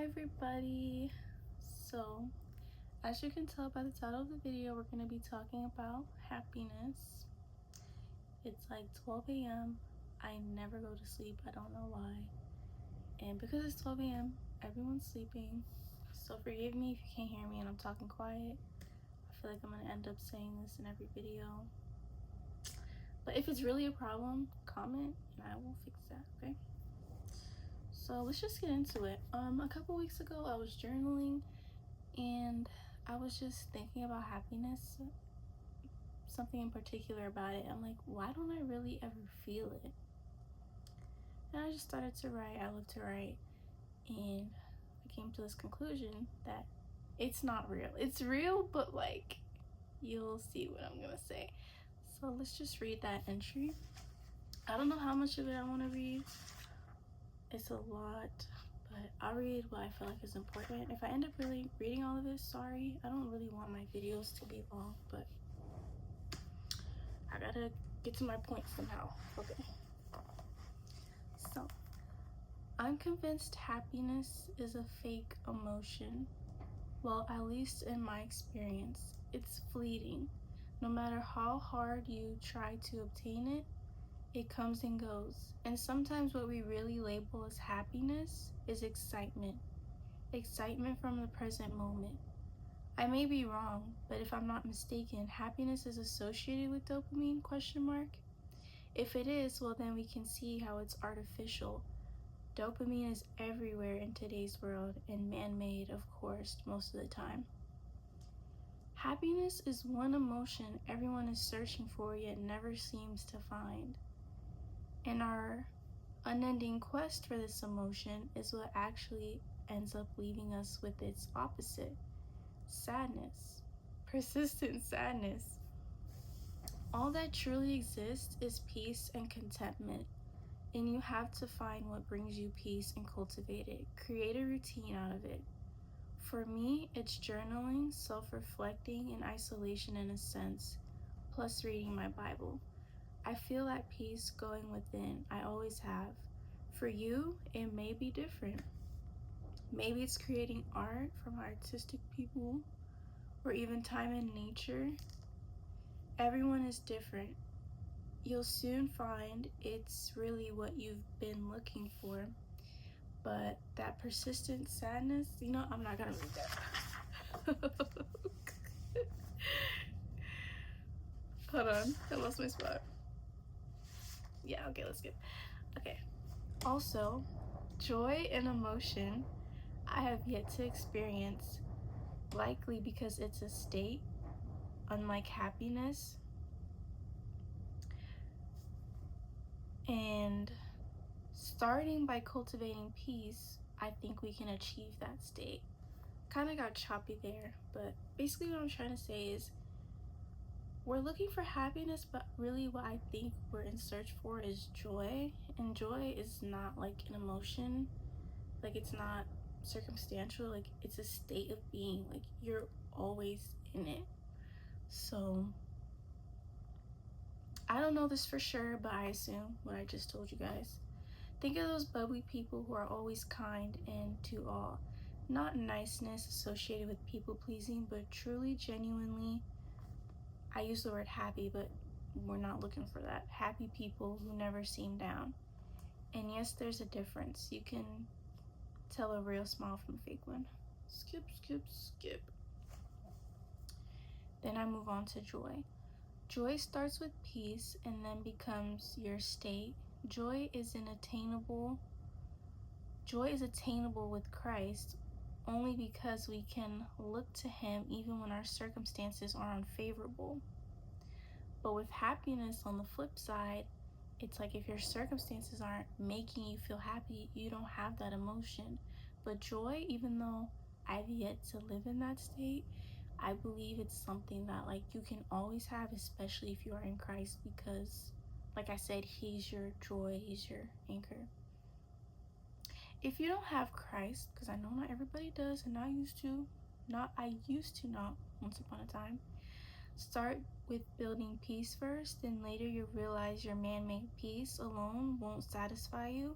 everybody. So, as you can tell by the title of the video, we're going to be talking about happiness. It's like 12 a.m. I never go to sleep. I don't know why. And because it's 12 a.m., everyone's sleeping. So, forgive me if you can't hear me and I'm talking quiet. I feel like I'm going to end up saying this in every video. But if it's really a problem, comment and I will fix that, okay? So, let's just get into it. A couple weeks ago, I was journaling and I was just thinking about happiness, something in particular about it. I'm like, why don't I really ever feel it? And I just started to write. I love to write, and I came to this conclusion that it's not real. It's real, but like, you'll see what I'm gonna say. So let's just read that entry. I don't know how much of it I want to read. It's a lot, but I'll read what I feel like is important. If I end up really reading all of this, sorry. I don't really want my videos to be long, but I gotta get to my point somehow. Okay. So, I'm convinced happiness is a fake emotion. Well, at least in my experience, it's fleeting. No matter how hard you try to obtain it, it comes and goes. And sometimes what we really label as happiness is excitement. Excitement from the present moment. I may be wrong, but if I'm not mistaken, happiness is associated with dopamine, question mark? If it is, well then we can see how it's artificial. Dopamine is everywhere in today's world and man-made, of course, most of the time. Happiness is one emotion everyone is searching for yet never seems to find. And our unending quest for this emotion is what actually ends up leaving us with its opposite, sadness, persistent sadness. All that truly exists is peace and contentment, and you have to find what brings you peace and cultivate it. Create a routine out of it. For me, it's journaling, self-reflecting, and isolation in a sense, plus reading my Bible. I feel at peace going within. I always have. For you, it may be different. Maybe it's creating art from artistic people, or even time in nature. Everyone is different. You'll soon find it's really what you've been looking for. But that persistent sadness, I'm not gonna read that. Hold on, I lost my spot. Yeah, okay, let's skip. Okay. Also, joy and emotion I have yet to experience, likely because it's a state, unlike happiness. And starting by cultivating peace, I think we can achieve that state. Kind of got choppy there, but basically what I'm trying to say is we're looking for happiness, but really what I think we're in search for is joy. And joy is not like an emotion, like it's not circumstantial, like it's a state of being, like you're always in it. So I don't know this for sure, but I assume what I just told you guys. Think of those bubbly people who are always kind and to all. Not niceness associated with people pleasing, but truly, genuinely, I use the word happy, but we're not looking for that. Happy people who never seem down. And yes, there's a difference. You can tell a real smile from a fake one. Skip, skip, skip. Then I move on to joy. Joy starts with peace and then becomes your state. Joy is attainable with Christ only because we can look to him even when our circumstances are unfavorable. But with happiness on the flip side, it's like if your circumstances aren't making you feel happy, you don't have that emotion. But joy, even though I've yet to live in that state, I believe it's something that like you can always have, especially if you are in Christ, because like I said, he's your joy, he's your anchor. If you don't have Christ, because I know not everybody does, and I used to not once upon a time, start with building peace first, then later you'll realize your man-made peace alone won't satisfy you.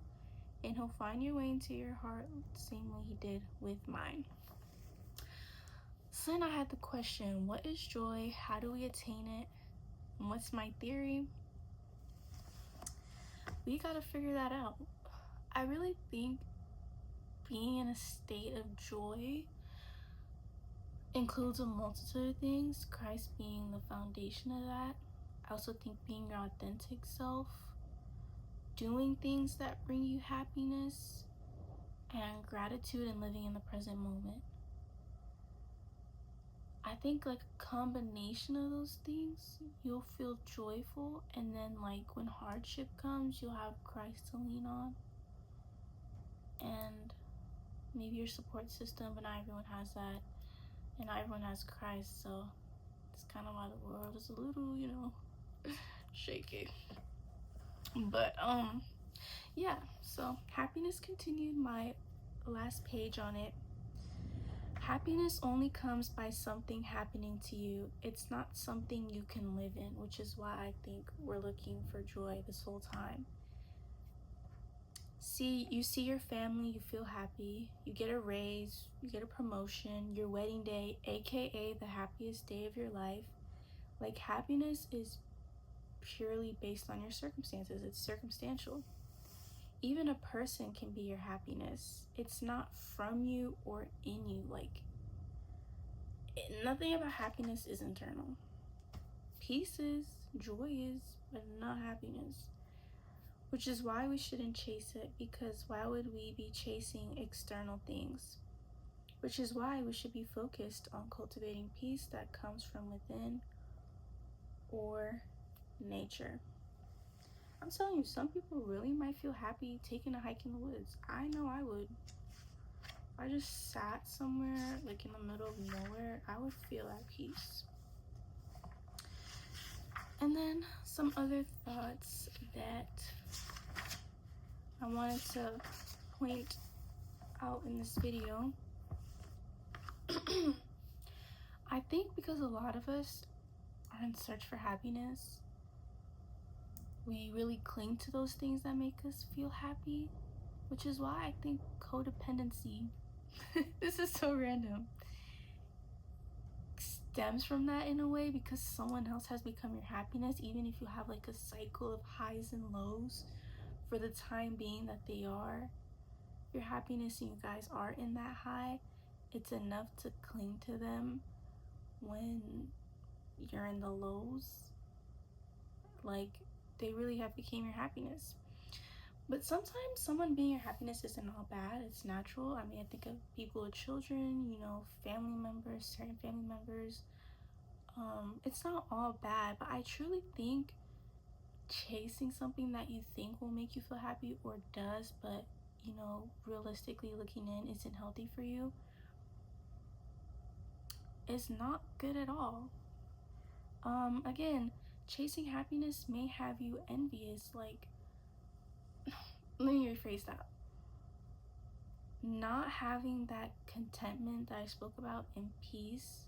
and he'll find your way into your heart the same way he did with mine. So then I had the question, what is joy? How do we attain it? And what's my theory? We gotta figure that out. I really think being in a state of joy includes a multitude of things, Christ being the foundation of that. I also think being your authentic self, doing things that bring you happiness, and gratitude, and living in the present moment. I think like a combination of those things, you'll feel joyful, and then like when hardship comes, you'll have Christ to lean on, and maybe your support system, but not everyone has that, and not everyone has Christ, so it's kind of why the world is a little, shaky. But yeah, so happiness continued, my last page on it. Happiness only comes by something happening to you. It's not something you can live in, which is why I think we're looking for joy this whole time. You see your family, you feel happy, you get a raise, you get a promotion, your wedding day, aka the happiest day of your life. Like, happiness is purely based on your circumstances. It's circumstantial. Even a person can be your happiness. It's not from you or in you. Like, nothing about happiness is internal. Peace is, joy is, but not happiness. Which is why we shouldn't chase it, because why would we be chasing external things? Which is why we should be focused on cultivating peace that comes from within or nature. I'm telling you, some people really might feel happy taking a hike in the woods. I know I would. If I just sat somewhere like in the middle of nowhere, I would feel at peace. And then some other thoughts that I wanted to point out in this video. I think because a lot of us are in search for happiness, we really cling to those things that make us feel happy, which is why I think codependency, this is so random, stems from that in a way, because someone else has become your happiness. Even if you have like a cycle of highs and lows, for the time being that they are your happiness and you guys are in that high, it's enough to cling to them when you're in the lows. Like, they really have become your happiness. But sometimes someone being your happiness isn't all bad. It's natural. I mean, I think of people with children, family members, certain family members. It's not all bad, but I truly think chasing something that you think will make you feel happy, or does, but realistically looking in, isn't healthy for you, is not good at all. Again, chasing happiness may have you envious. Like, let me rephrase that. Not having that contentment that I spoke about, in peace,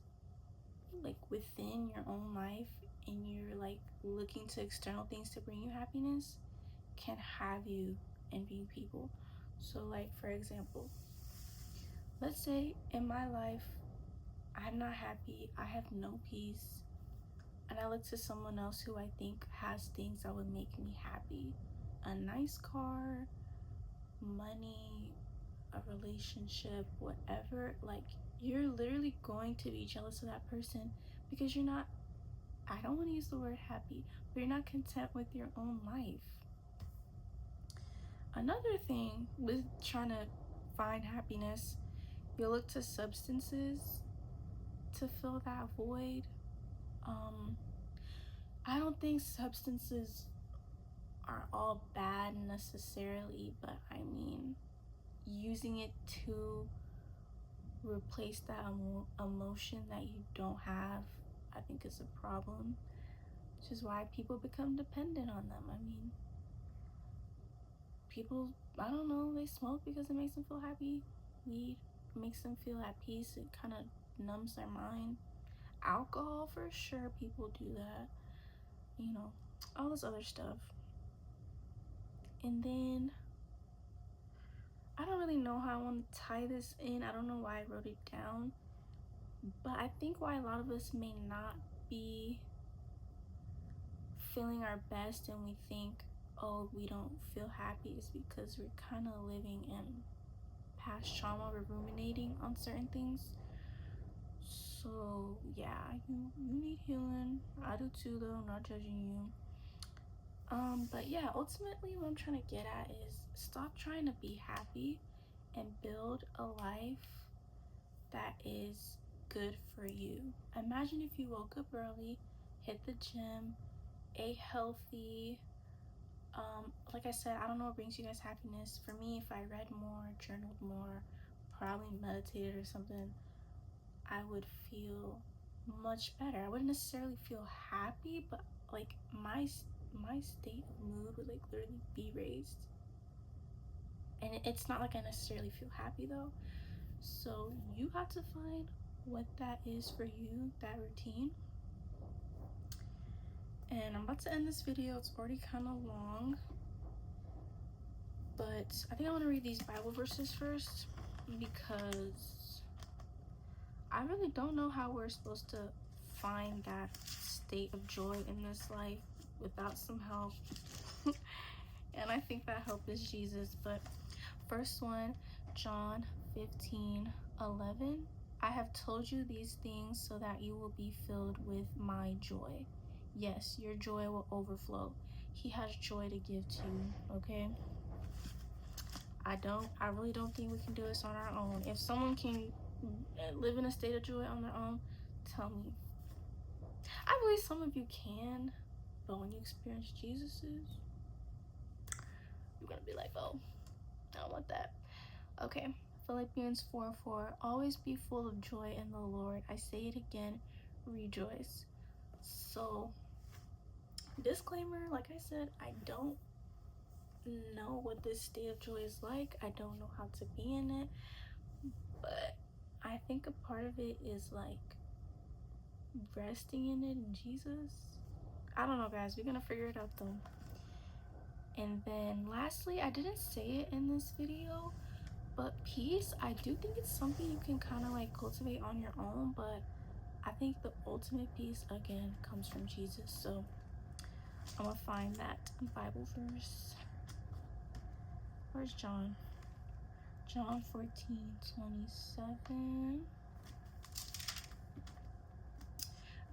like within your own life, and you're like looking to external things to bring you happiness, can have you envying people. So like, for example, let's say in my life I'm not happy, I have no peace, and I look to someone else who I think has things that would make me happy. A nice car, money, a relationship, whatever. Like, you're literally going to be jealous of that person because you're not, I don't want to use the word happy, but you're not content with your own life. Another thing with trying to find happiness, you'll look to substances to fill that void. I don't think substances are all bad necessarily, but I mean, using it to replace that emotion that you don't have, I think is a problem, which is why people become dependent on them. I mean, people, I don't know, they smoke because it makes them feel happy. Weed makes them feel at peace. It kind of numbs their mind. Alcohol, for sure, people do that. All this other stuff. And then I don't really know how I want to tie this in. I don't know why I wrote it down, but I think why a lot of us may not be feeling our best and we think, oh, we don't feel happy, is because we're kind of living in past trauma. We're ruminating on certain things. So yeah, you need healing. I do too, though. I'm not judging you. But yeah, ultimately what I'm trying to get at is stop trying to be happy and build a life that is good for you. Imagine if you woke up early, hit the gym, ate healthy. Like I said, I don't know what brings you guys happiness. For me, if I read more, journaled more, probably meditated or something, I would feel much better. I wouldn't necessarily feel happy, but like my state of mood would like literally be raised. And it's not like I necessarily feel happy though. So you have to find what that is for you, that routine. And I'm about to end this video. It's already kind of long, but I think I want to read these Bible verses first because I really don't know how we're supposed to find that state of joy in this life without some help. And I think that help is Jesus. But first one, John 15:11. I have told you these things so that you will be filled with my joy. Yes, your joy will overflow. He has joy to give to you, okay? I really don't think we can do this on our own. If someone can live in a state of joy on their own, tell me. I believe some of you can, but when you experience Jesus's, you're gonna be like, oh, I don't want that. Okay, Philippians 4:4. Always be full of joy in the Lord. I say it again, rejoice. So, disclaimer, like I said, I don't know what this state of joy is like. I don't know how to be in it, but I think a part of it is like resting in it in Jesus. I don't know, guys. We're gonna figure it out though. And then lastly, I didn't say it in this video, but peace, I do think it's something you can kind of like cultivate on your own, but I think the ultimate peace again comes from Jesus. So I'm gonna find that Bible verse. Where's John? John 14:27.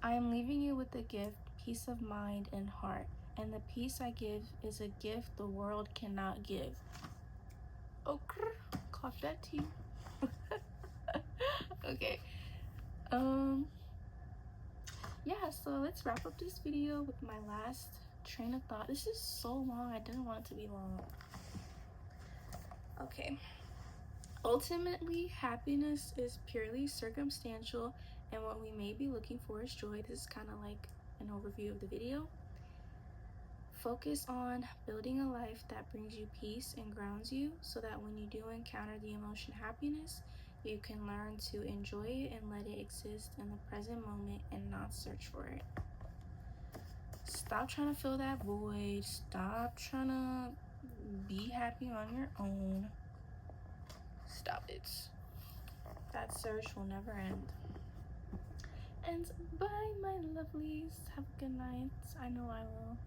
I am leaving you with a gift, peace of mind and heart. And the peace I give is a gift the world cannot give. Okay, clock that T. Okay. Yeah, so let's wrap up this video with my last train of thought. This is so long. I didn't want it to be long. Okay. Ultimately, happiness is purely circumstantial, and what we may be looking for is joy. This is kind of like an overview of the video. Focus on building a life that brings you peace and grounds you so that when you do encounter the emotion happiness, you can learn to enjoy it and let it exist in the present moment and not search for it. Stop trying to fill that void. Stop trying to be happy on your own. Stop it. That search will never end. And bye, my lovelies. Have a good night. I know I will.